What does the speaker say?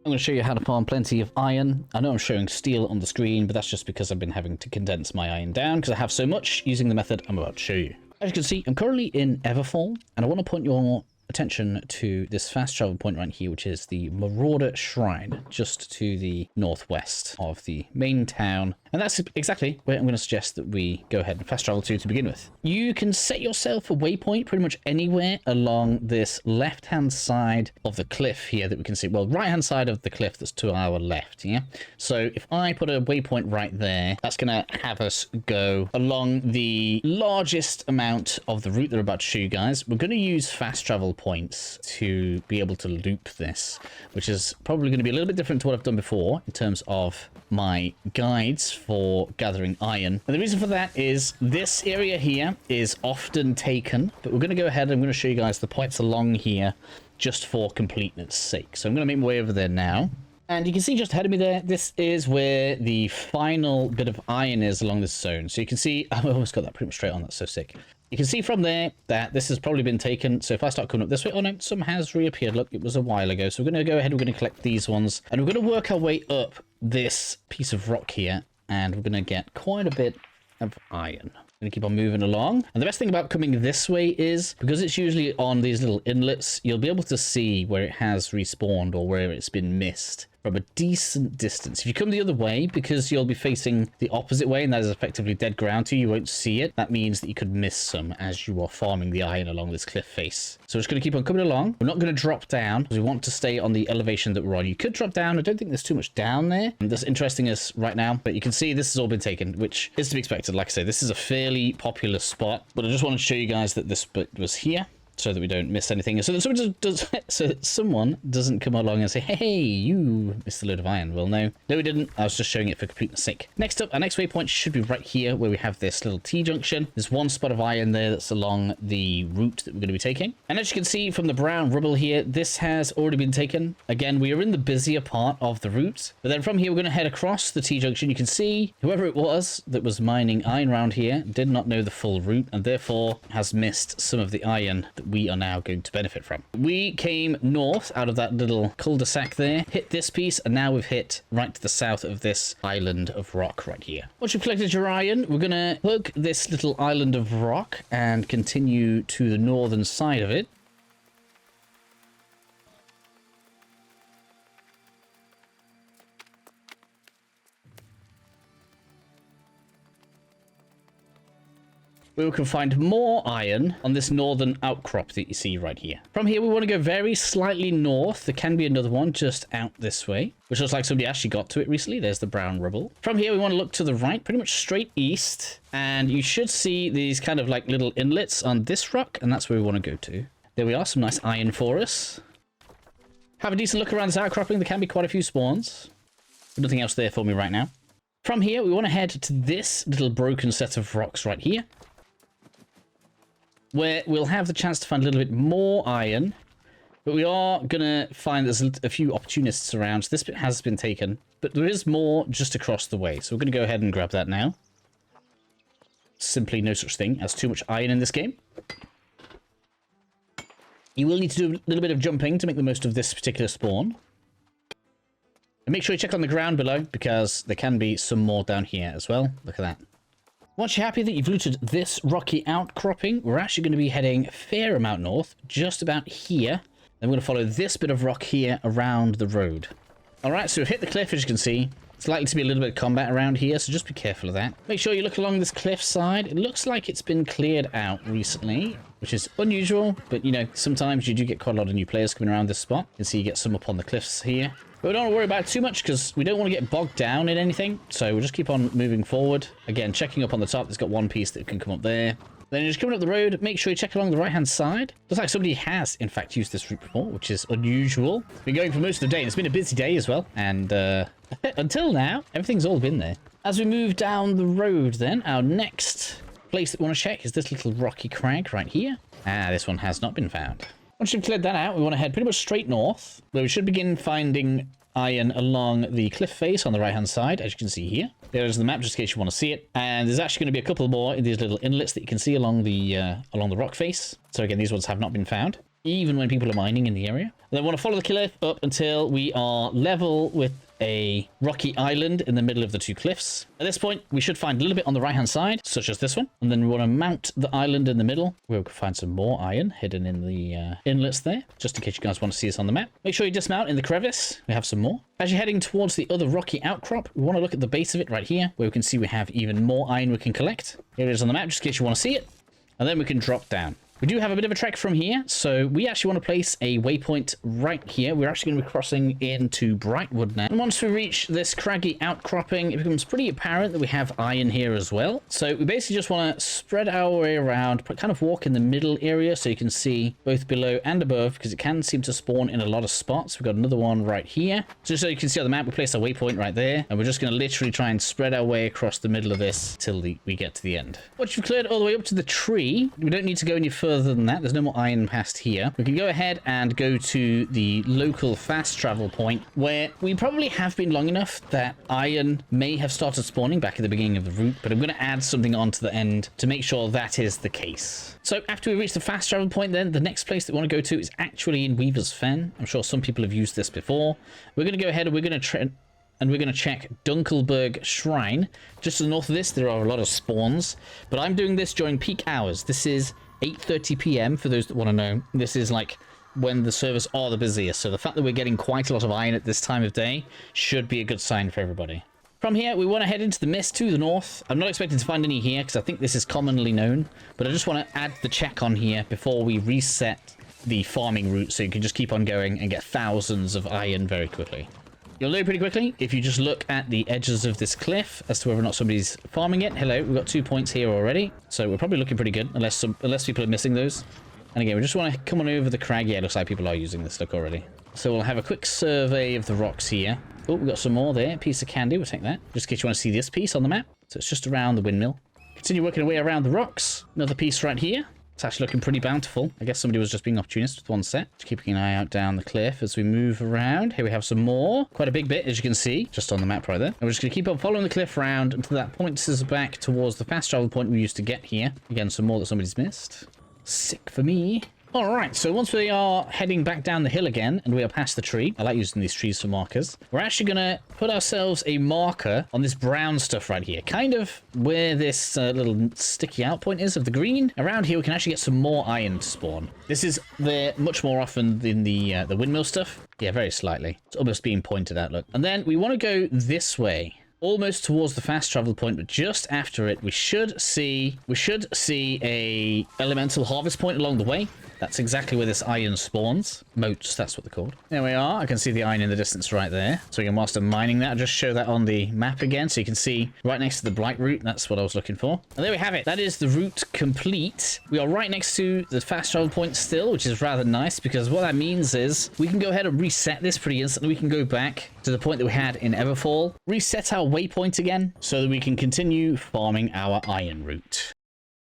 I'm going to show you how to farm plenty of iron. I know I'm showing steel on the screen, but that's just because I've been having to condense my iron down because I have so much using the method I'm about to show you. As you can see, I'm currently in Everfall, and I want to point your attention to this fast travel point right here, which is the Marauder Shrine, just to the northwest of the main town. And that's exactly where I'm going to suggest that we go ahead and fast travel to begin with. You can set yourself a waypoint pretty much anywhere along this left-hand side of the cliff here that we can see. Well, right-hand side of the cliff that's to our left, yeah? So if I put a waypoint right there, that's going to have us go along the largest amount of the route that I'm about to show you guys. We're going to use fast travel points to be able to loop this, which is probably going to be a little bit different to what I've done before in terms of my guides for gathering iron. And the reason for that is this area here is often taken, but we're going to go ahead and I'm going to show you guys the points along here just for completeness sake. So I'm going to make my way over there now. And you can see just ahead of me there, this is where the final bit of iron is along this zone. So you can see, I've almost got that pretty much straight on. That's so sick. You can see from there that this has probably been taken. So if I start coming up this way, oh no, some has reappeared. Look, it was a while ago. So we're going to go ahead, we're going to collect these ones. And we're going to work our way up this piece of rock here. And we're going to get quite a bit of iron. Going to keep on moving along. And the best thing about coming this way is, because it's usually on these little inlets, you'll be able to see where it has respawned or where it's been missed from a decent distance. If you come the other way, because you'll be facing the opposite way, and that is effectively dead ground to you, you won't see it. That means that you could miss some as you are farming the iron along this cliff face. So we're just going to keep on coming along. We're not going to drop down because we want to stay on the elevation that we're on. You could drop down. I don't think there's too much down there. That's interesting us right now, but you can see this has all been taken, which is to be expected. Like I say, this is a fairly popular spot, but I just wanted to show you guys that this bit was here, so that we don't miss anything. So that someone doesn't come along and say, hey, you missed a load of iron. Well, no, we didn't. I was just showing it for completeness sake. Next up, our next waypoint should be right here where we have this little T-junction. There's one spot of iron there that's along the route that we're going to be taking. And as you can see from the brown rubble here, this has already been taken. Again, we are in the busier part of the route. But then from here, we're going to head across the T-junction. You can see whoever it was that was mining iron around here did not know the full route and therefore has missed some of the iron that we are now going to benefit from. We came north out of that little cul-de-sac there, hit this piece, and now we've hit right to the south of this island of rock right here. Once you've collected your iron, we're going to hug this little island of rock and continue to the northern side of it. We can find more iron on this northern outcrop that you see right here. From here, we want to go very slightly north. There can be another one just out this way, which looks like somebody actually got to it recently. There's the brown rubble. From here, we want to look to the right, pretty much straight east. And you should see these kind of like little inlets on this rock, and that's where we want to go to. There we are, some nice iron for us. Have a decent look around this outcropping. There can be quite a few spawns. But nothing else there for me right now. From here, we want to head to this little broken set of rocks right here, where we'll have the chance to find a little bit more iron, but we are going to find there's a few opportunists around. So this bit has been taken, but there is more just across the way. So we're going to go ahead and grab that now. Simply no such thing as too much iron in this game. You will need to do a little bit of jumping to make the most of this particular spawn. And make sure you check on the ground below, because there can be some more down here as well. Look at that. Once you're happy that you've looted this rocky outcropping, we're actually going to be heading a fair amount north, just about here. Then we're going to follow this bit of rock here around the road. All right, so we've hit the cliff, as you can see. It's likely to be a little bit of combat around here, so just be careful of that. Make sure you look along this cliff side. It looks like it's been cleared out recently, which is unusual, but you know, sometimes you do get quite a lot of new players coming around this spot. You can see you get some up on the cliffs here. But we don't want to worry about it too much because we don't want to get bogged down in anything. So we'll just keep on moving forward. Again, checking up on the top. There's got one piece that can come up there. Then you're just coming up the road. Make sure you check along the right-hand side. Looks like somebody has, in fact, used this route before, which is unusual. Been going for most of the day. It's been a busy day as well. And until now, everything's all been there. As we move down the road then, our next place that we want to check is this little rocky crag right here. Ah, this one has not been found. Once you've cleared that out, we want to head pretty much straight north, where we should begin finding iron along the cliff face on the right-hand side, as you can see here. There's the map, just in case you want to see it. And there's actually going to be a couple more in these little inlets that you can see along the rock face. So again, these ones have not been found. even when people are mining in the area. And then we want to follow the cliff up until we are level with a rocky island in the middle of the two cliffs. At this point, we should find a little bit on the right-hand side, such as this one. And then we want to mount the island in the middle, where we can find some more iron hidden in the inlets there, just in case you guys want to see this on the map. Make sure you dismount in the crevice. We have some more. As you're heading towards the other rocky outcrop, we want to look at the base of it right here, where we can see we have even more iron we can collect. Here it is on the map, just in case you want to see it. And then we can drop down. We do have a bit of a trek from here, so we actually want to place a waypoint right here. We're actually going to be crossing into Brightwood now. And once we reach this craggy outcropping, it becomes pretty apparent that we have iron here as well. So we basically just want to spread our way around, but kind of walk in the middle area so you can see both below and above, because it can seem to spawn in a lot of spots. We've got another one right here. Just so you can see on the map, we placed a waypoint right there, and we're just going to literally try and spread our way across the middle of this till we get to the end. Once you've cleared all the way up to the tree, we don't need to go any further than that. There's no more iron past here. We can go ahead and go to the local fast travel point, where we probably have been long enough that iron may have started spawning back at the beginning of the route, but I'm going to add something on to the end to make sure that is the case. So after we reach the fast travel point, then the next place that we want to go to is actually in Weaver's Fen. I'm sure some people have used this before. We're going to go ahead and we're going to check Dunkelberg Shrine. Just to the north of this, there are a lot of spawns, but I'm doing this during peak hours. This is 8:30 p.m. for those that want to know. This is like when the servers are the busiest, so the fact that we're getting quite a lot of iron at this time of day should be a good sign for everybody. From here, we want to head into the mist to the north. I'm not expecting to find any here because I think this is commonly known, but I just want to add the check on here before we reset the farming route so you can just keep on going and get thousands of iron very quickly. You'll know pretty quickly if you just look at the edges of this cliff as to whether or not somebody's farming it. Hello, we've got 2 points here already, so we're probably looking pretty good, unless people are missing those. And again, we just want to come on over the crag. Yeah, it looks like people are using this look already. So we'll have a quick survey of the rocks here. Oh, we've got some more there. Piece of candy, we'll take that. Just in case you want to see this piece on the map. So it's just around the windmill. Continue working our way around the rocks. Another piece right here. It's actually looking pretty bountiful. I guess somebody was just being opportunist with one set. Just keeping an eye out down the cliff as we move around. Here we have some more. Quite a big bit, as you can see, just on the map right there. And we're just going to keep on following the cliff around until that points us back towards the fast travel point we used to get here. Again, some more that somebody's missed. Sick for me. Alright, so once we are heading back down the hill again, and we are past the tree, I like using these trees for markers, we're actually going to put ourselves a marker on this brown stuff right here, kind of where this little sticky out point is of the green. Around here we can actually get some more iron to spawn. This is there much more often than the windmill stuff. Yeah, very slightly. It's almost being pointed out, look. And then we want to go this way, almost towards the fast travel point, but just after it we should see a elemental harvest point along the way. That's exactly where this iron spawns. Moats, that's what they're called. There we are. I can see the iron in the distance right there. So again, whilst I'm mining that, I'll just show that on the map again so you can see right next to the blight route. That's what I was looking for. And there we have it. That is the route complete. We are right next to the fast travel point still, which is rather nice because what that means is we can go ahead and reset this pretty instantly. We can go back to the point that we had in Everfall, reset our waypoint again so that we can continue farming our iron route.